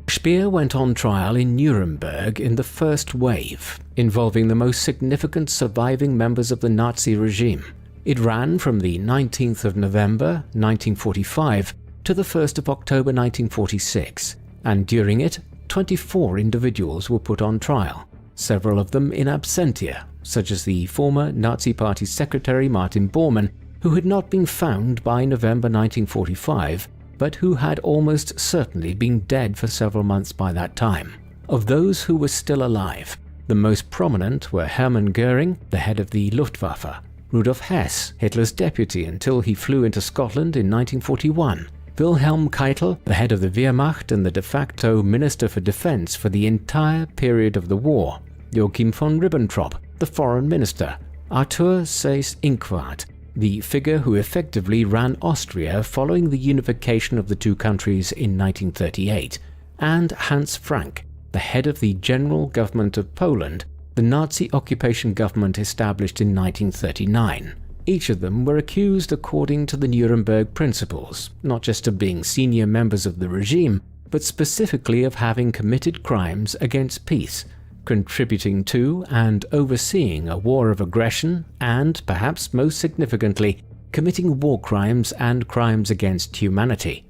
Speer went on trial in Nuremberg in the first wave, involving the most significant surviving members of the Nazi regime. It ran from the 19th of November 1945 to the 1st of October 1946, and during it, 24 individuals were put on trial, several of them in absentia, such as the former Nazi Party secretary Martin Bormann, who had not been found by November 1945, but who had almost certainly been dead for several months by that time. Of those who were still alive, the most prominent were Hermann Goering, the head of the Luftwaffe, Rudolf Hess, Hitler's deputy until he flew into Scotland in 1941, Wilhelm Keitel, the head of the Wehrmacht and the de facto Minister for Defense for the entire period of the war, Joachim von Ribbentrop, the foreign minister, Arthur Seyss-Inquart, the figure who effectively ran Austria following the unification of the two countries in 1938, and Hans Frank, the head of the General Government of Poland, the Nazi occupation government established in 1939. Each of them were accused according to the Nuremberg principles, not just of being senior members of the regime, but specifically of having committed crimes against peace, contributing to and overseeing a war of aggression, and, perhaps most significantly, committing war crimes and crimes against humanity.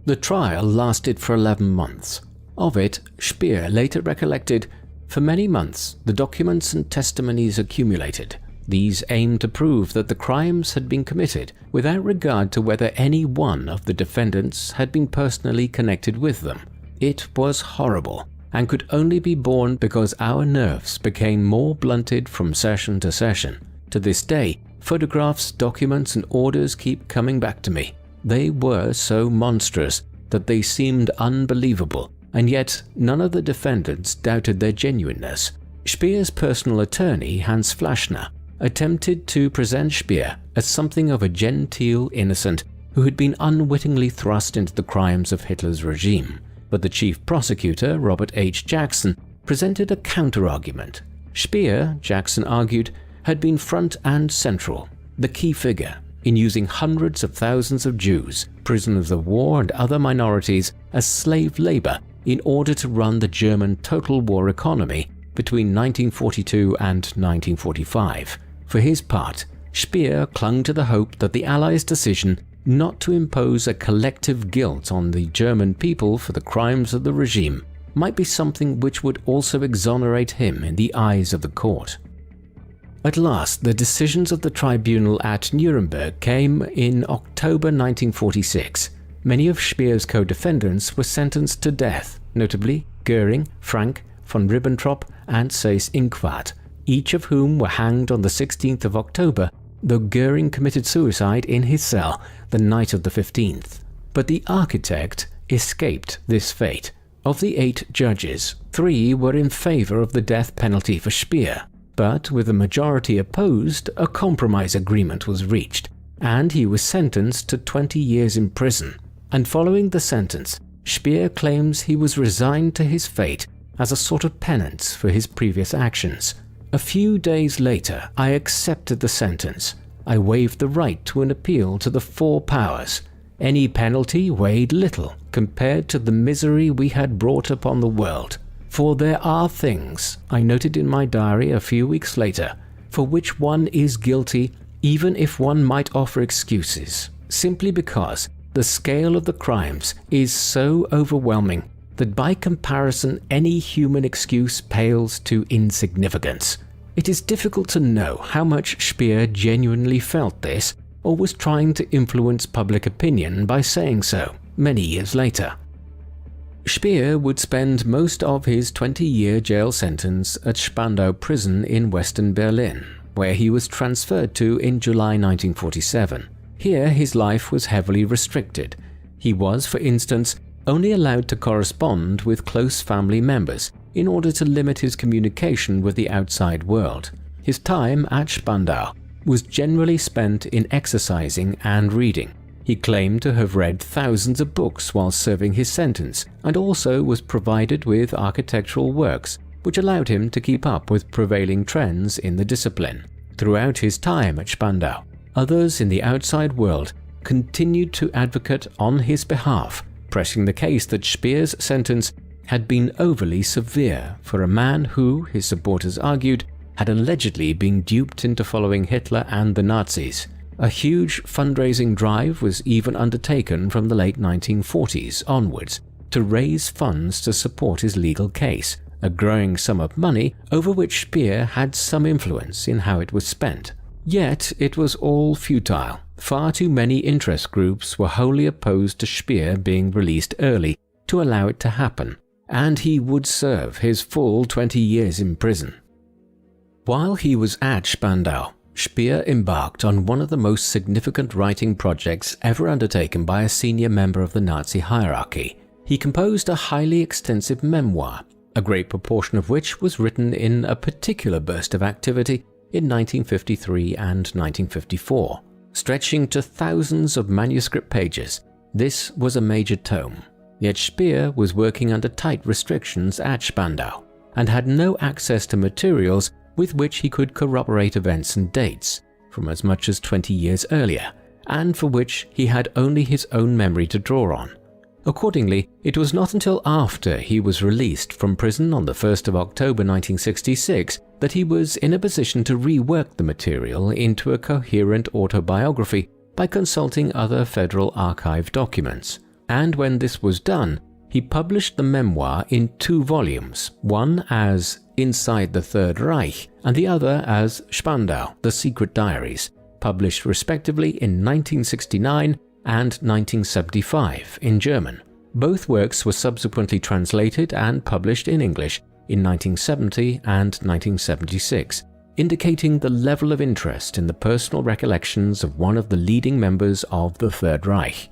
The trial lasted for 11 months. Of it, Speer later recollected, "For many months, the documents and testimonies accumulated. These aimed to prove that the crimes had been committed, without regard to whether any one of the defendants had been personally connected with them. It was horrible, and could only be borne because our nerves became more blunted from session to session. To this day, photographs, documents, and orders keep coming back to me. They were so monstrous that they seemed unbelievable, and yet none of the defendants doubted their genuineness." Speer's personal attorney, Hans Flaschner, attempted to present Speer as something of a genteel innocent who had been unwittingly thrust into the crimes of Hitler's regime. But the chief prosecutor, Robert H. Jackson, presented a counter-argument. Speer, Jackson argued, had been front and central, the key figure, in using hundreds of thousands of Jews, prisoners of war and other minorities as slave labor in order to run the German total war economy between 1942 and 1945. For his part, Speer clung to the hope that the Allies' decision not to impose a collective guilt on the German people for the crimes of the regime might be something which would also exonerate him in the eyes of the court. At last, the decisions of the tribunal at Nuremberg came in October 1946. Many of Speer's co-defendants were sentenced to death, notably Göring, Frank, von Ribbentrop and Seyss-Inquart, each of whom were hanged on the 16th of October, though Göring committed suicide in his cell the night of the 15th. But the architect escaped this fate. Of the 8 judges, 3 were in favor of the death penalty for Speer, but with the majority opposed, a compromise agreement was reached, and he was sentenced to 20 years in prison. And following the sentence, Speer claims he was resigned to his fate as a sort of penance for his previous actions. A few days later, I accepted the sentence. I waived the right to an appeal to the 4 powers. Any penalty weighed little compared to the misery we had brought upon the world. For there are things, I noted in my diary a few weeks later, for which one is guilty even if one might offer excuses, simply because the scale of the crimes is so overwhelming that by comparison any human excuse pales to insignificance. It is difficult to know how much Speer genuinely felt this or was trying to influence public opinion by saying so many years later. Speer would spend most of his 20-year jail sentence at Spandau prison in western Berlin, where he was transferred to in July 1947. Here his life was heavily restricted. He was, for instance, only allowed to correspond with close family members in order to limit his communication with the outside world. His time at Spandau was generally spent in exercising and reading. He claimed to have read thousands of books while serving his sentence, and also was provided with architectural works, which allowed him to keep up with prevailing trends in the discipline. Throughout his time at Spandau, others in the outside world continued to advocate on his behalf, pressing the case that Speer's sentence had been overly severe for a man who, his supporters argued, had allegedly been duped into following Hitler and the Nazis. A huge fundraising drive was even undertaken from the late 1940s onwards to raise funds to support his legal case, a growing sum of money over which Speer had some influence in how it was spent. Yet it was all futile. Far too many interest groups were wholly opposed to Speer being released early to allow it to happen, and he would serve his full 20 years in prison. While he was at Spandau, Speer embarked on one of the most significant writing projects ever undertaken by a senior member of the Nazi hierarchy. He composed a highly extensive memoir, a great proportion of which was written in a particular burst of activity in 1953 and 1954. Stretching to thousands of manuscript pages, this was a major tome. Yet Speer was working under tight restrictions at Spandau and had no access to materials with which he could corroborate events and dates from as much as 20 years earlier, and for which he had only his own memory to draw on. Accordingly, it was not until after he was released from prison on the 1st of October 1966 that he was in a position to rework the material into a coherent autobiography by consulting other Federal Archive documents. And when this was done, he published the memoir in 2 volumes, one as Inside the Third Reich and the other as Spandau, The Secret Diaries, published respectively in 1969 and 1975 in German. Both works were subsequently translated and published in English in 1970 and 1976, indicating the level of interest in the personal recollections of one of the leading members of the Third Reich.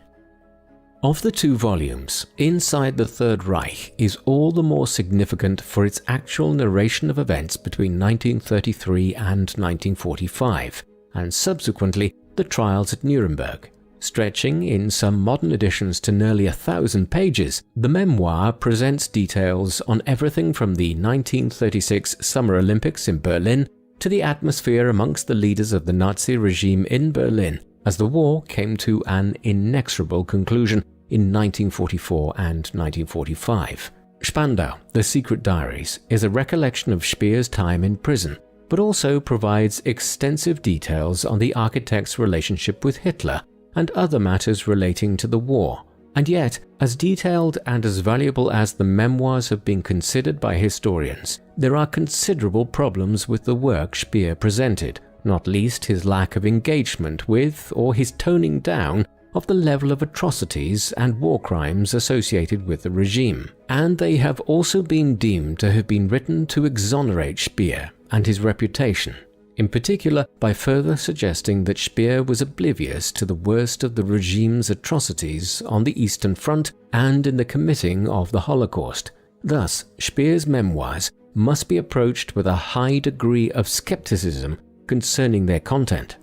Of the 2 volumes, Inside the Third Reich is all the more significant for its actual narration of events between 1933 and 1945, and subsequently the trials at Nuremberg. Stretching in some modern editions to nearly 1,000 pages, the memoir presents details on everything from the 1936 Summer Olympics in Berlin to the atmosphere amongst the leaders of the Nazi regime in Berlin as the war came to an inexorable conclusion in 1944 and 1945. Spandau, The Secret Diaries, is a recollection of Speer's time in prison, but also provides extensive details on the architect's relationship with Hitler and other matters relating to the war. And yet, as detailed and as valuable as the memoirs have been considered by historians, there are considerable problems with the work Speer presented, not least his lack of engagement with or his toning down of the level of atrocities and war crimes associated with the regime, and they have also been deemed to have been written to exonerate Speer and his reputation, in particular by further suggesting that Speer was oblivious to the worst of the regime's atrocities on the Eastern Front and in the committing of the Holocaust. Thus, Speer's memoirs must be approached with a high degree of skepticism concerning their content.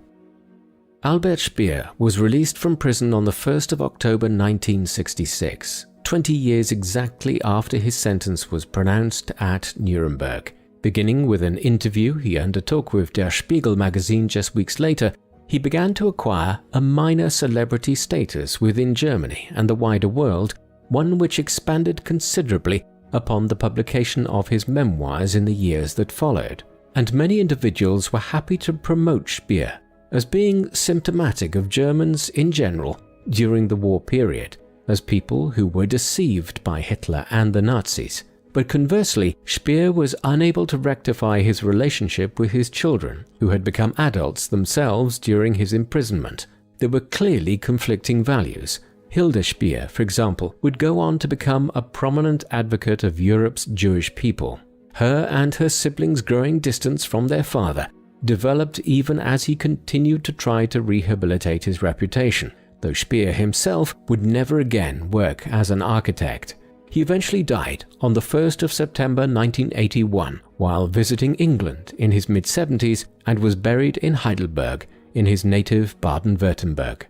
Albert Speer was released from prison on the 1st of October 1966, 20 years exactly after his sentence was pronounced at Nuremberg. Beginning with an interview he undertook with Der Spiegel magazine just weeks later, he began to acquire a minor celebrity status within Germany and the wider world, one which expanded considerably upon the publication of his memoirs in the years that followed. And many individuals were happy to promote Speer as being symptomatic of Germans in general during the war period, as people who were deceived by Hitler and the Nazis. But conversely, Speer was unable to rectify his relationship with his children, who had become adults themselves during his imprisonment. There were clearly conflicting values. Hilde Speer, for example, would go on to become a prominent advocate of Europe's Jewish people. Her and her siblings' growing distance from their father developed even as he continued to try to rehabilitate his reputation, though Speer himself would never again work as an architect. He eventually died on the 1st of September 1981 while visiting England in his mid-70s and was buried in Heidelberg in his native Baden-Württemberg.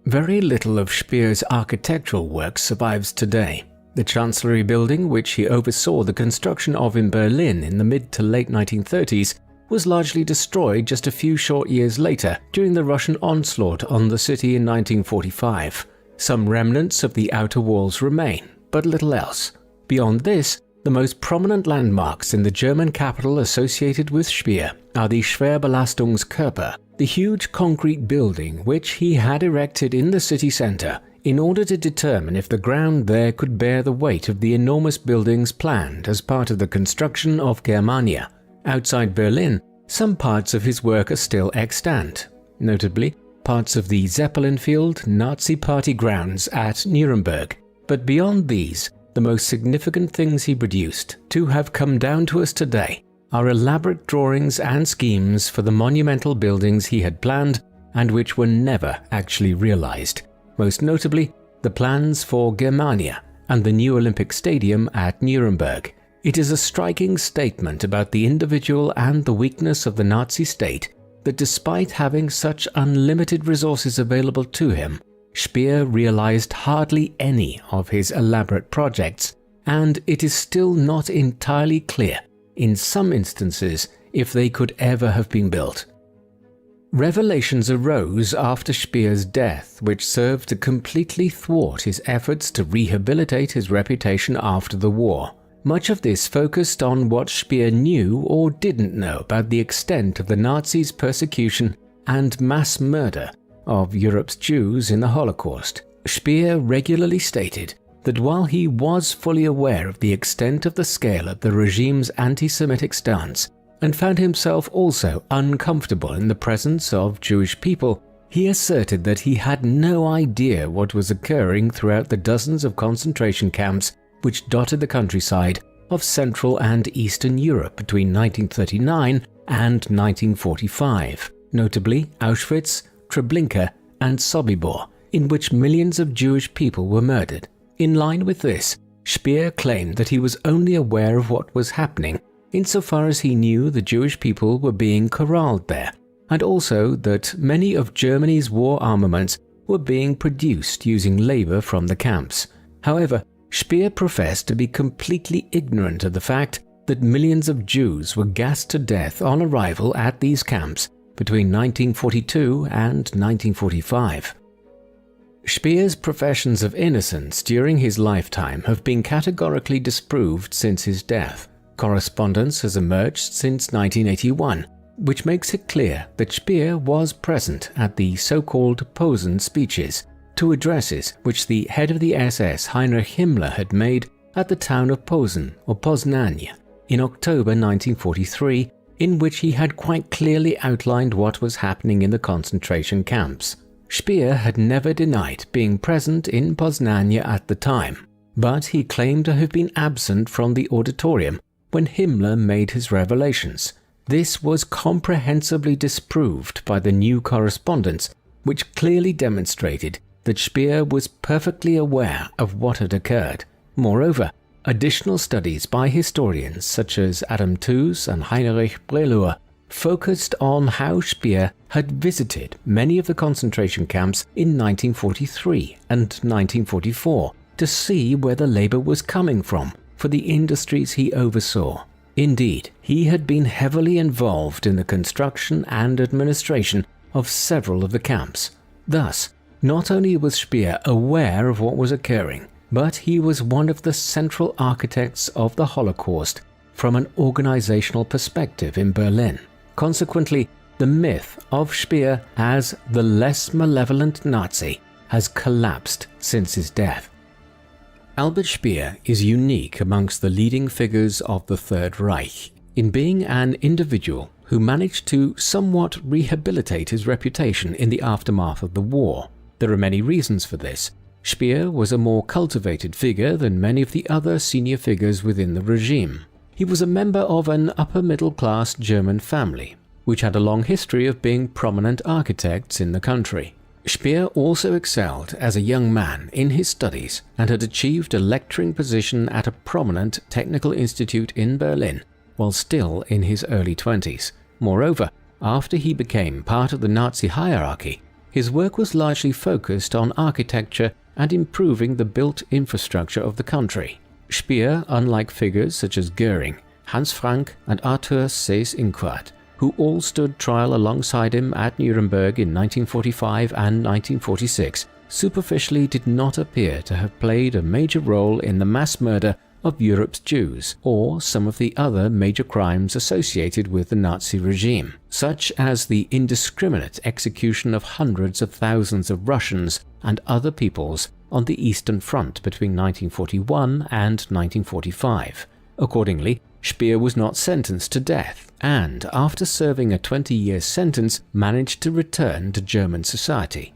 Very little of Speer's architectural work survives today. The Chancellery building, which he oversaw the construction of in Berlin in the mid to late 1930s, was largely destroyed just a few short years later during the Russian onslaught on the city in 1945. Some remnants of the outer walls remain, but little else. Beyond this, the most prominent landmarks in the German capital associated with Speer are the Schwerbelastungskörper, the huge concrete building which he had erected in the city centre in order to determine if the ground there could bear the weight of the enormous buildings planned as part of the construction of Germania. Outside Berlin, some parts of his work are still extant, notably parts of the Zeppelin-Field Nazi Party grounds at Nuremberg. But beyond these, the most significant things he produced to have come down to us today are elaborate drawings and schemes for the monumental buildings he had planned and which were never actually realized, most notably the plans for Germania and the new Olympic Stadium at Nuremberg. It is a striking statement about the individual and the weakness of the Nazi state that despite having such unlimited resources available to him, Speer realized hardly any of his elaborate projects, and it is still not entirely clear, in some instances, if they could ever have been built. Revelations arose after Speer's death which served to completely thwart his efforts to rehabilitate his reputation after the war. Much of this focused on what Speer knew or didn't know about the extent of the Nazis' persecution and mass murder of Europe's Jews in the Holocaust. Speer regularly stated that while he was fully aware of the extent of the scale of the regime's anti-Semitic stance and found himself also uncomfortable in the presence of Jewish people, he asserted that he had no idea what was occurring throughout the dozens of concentration camps which dotted the countryside of Central and Eastern Europe between 1939 and 1945, notably Auschwitz, Treblinka, and Sobibor, in which millions of Jewish people were murdered. In line with this, Speer claimed that he was only aware of what was happening insofar as he knew the Jewish people were being corralled there, and also that many of Germany's war armaments were being produced using labor from the camps. However, Speer professed to be completely ignorant of the fact that millions of Jews were gassed to death on arrival at these camps between 1942 and 1945. Speer's professions of innocence during his lifetime have been categorically disproved since his death. Correspondence has emerged since 1981, which makes it clear that Speer was present at the so-called Posen speeches, two addresses which the head of the SS Heinrich Himmler had made at the town of Posen or Poznań in October 1943, in which he had quite clearly outlined what was happening in the concentration camps. Speer had never denied being present in Poznań at the time, but he claimed to have been absent from the auditorium when Himmler made his revelations. This was comprehensively disproved by the new correspondence, which clearly demonstrated that Speer was perfectly aware of what had occurred. Moreover, additional studies by historians such as Adam Tooze and Heinrich Brellur focused on how Speer had visited many of the concentration camps in 1943 and 1944 to see where the labor was coming from for the industries he oversaw. Indeed, he had been heavily involved in the construction and administration of several of the camps. Thus, not only was Speer aware of what was occurring, but he was one of the central architects of the Holocaust from an organizational perspective in Berlin. Consequently, the myth of Speer as the less malevolent Nazi has collapsed since his death. Albert Speer is unique amongst the leading figures of the Third Reich in being an individual who managed to somewhat rehabilitate his reputation in the aftermath of the war. There are many reasons for this. Speer was a more cultivated figure than many of the other senior figures within the regime. He was a member of an upper-middle-class German family, which had a long history of being prominent architects in the country. Speer also excelled as a young man in his studies and had achieved a lecturing position at a prominent technical institute in Berlin while still in his early 20s. Moreover, after he became part of the Nazi hierarchy, his work was largely focused on architecture and improving the built infrastructure of the country. Speer, unlike figures such as Göring, Hans Frank and Arthur Seyss-Inquart, who all stood trial alongside him at Nuremberg in 1945 and 1946, superficially did not appear to have played a major role in the mass murder of Europe's Jews or some of the other major crimes associated with the Nazi regime, such as the indiscriminate execution of hundreds of thousands of Russians and other peoples on the Eastern Front between 1941 and 1945. Accordingly, Speer was not sentenced to death and, after serving a 20-year sentence, managed to return to German society.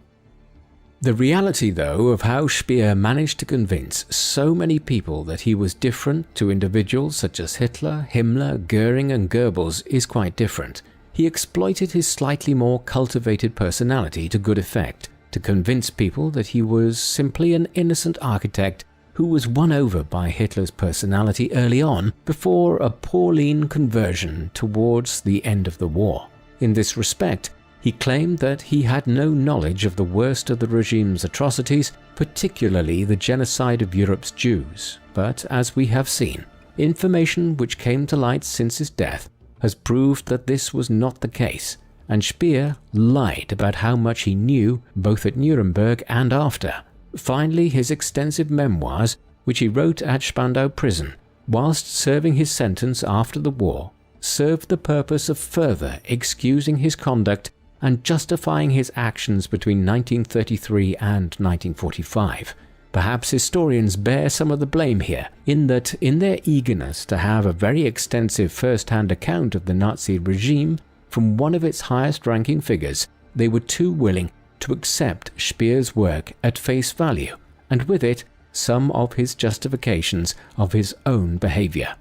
The reality, though, of how Speer managed to convince so many people that he was different to individuals such as Hitler, Himmler, Göring and Goebbels is quite different. He exploited his slightly more cultivated personality to good effect, to convince people that he was simply an innocent architect who was won over by Hitler's personality early on before a Pauline conversion towards the end of the war. In this respect, he claimed that he had no knowledge of the worst of the regime's atrocities, particularly the genocide of Europe's Jews. But as we have seen, information which came to light since his death has proved that this was not the case, and Speer lied about how much he knew both at Nuremberg and after. Finally, his extensive memoirs, which he wrote at Spandau prison whilst serving his sentence after the war, served the purpose of further excusing his conduct and justifying his actions between 1933 and 1945. Perhaps historians bear some of the blame here, in that in their eagerness to have a very extensive first-hand account of the Nazi regime from one of its highest-ranking figures, they were too willing to accept Speer's work at face value, and with it, some of his justifications of his own behavior.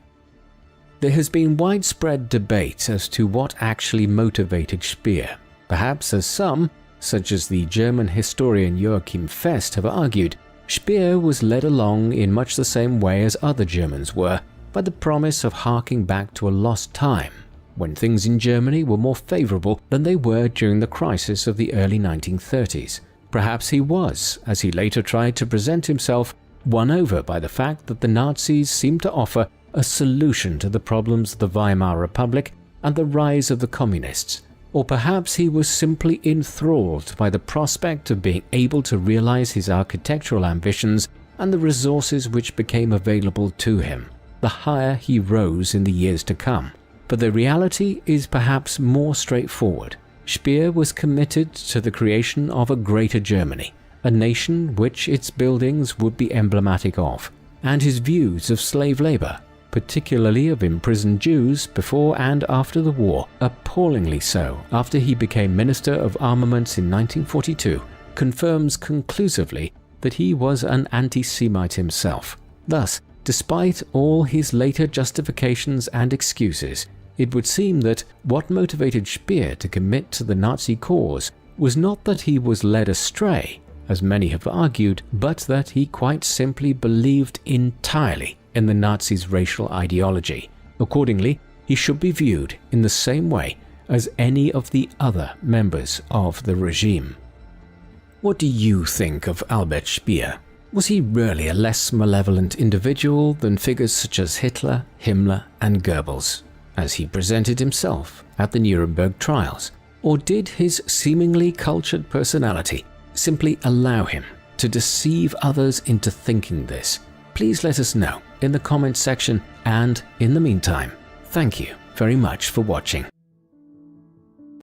There has been widespread debate as to what actually motivated Speer. Perhaps as some, such as the German historian Joachim Fest, have argued, Speer was led along in much the same way as other Germans were, by the promise of harking back to a lost time, when things in Germany were more favorable than they were during the crisis of the early 1930s. Perhaps he was, as he later tried to present himself, won over by the fact that the Nazis seemed to offer a solution to the problems of the Weimar Republic and the rise of the communists. Or perhaps he was simply enthralled by the prospect of being able to realize his architectural ambitions and the resources which became available to him, the higher he rose in the years to come. But the reality is perhaps more straightforward. Speer was committed to the creation of a greater Germany, a nation which its buildings would be emblematic of, and his views of slave labor, particularly of imprisoned Jews before and after the war, appallingly so after he became Minister of Armaments in 1942, confirms conclusively that he was an anti-Semite himself. Thus, despite all his later justifications and excuses, it would seem that what motivated Speer to commit to the Nazi cause was not that he was led astray, as many have argued, but that he quite simply believed entirely in the Nazis' racial ideology. Accordingly, he should be viewed in the same way as any of the other members of the regime. What do you think of Albert Speer? Was he really a less malevolent individual than figures such as Hitler, Himmler, and Goebbels, as he presented himself at the Nuremberg trials? Or did his seemingly cultured personality simply allow him to deceive others into thinking this? Please let us know in the comments section, and in the meantime, thank you very much for watching.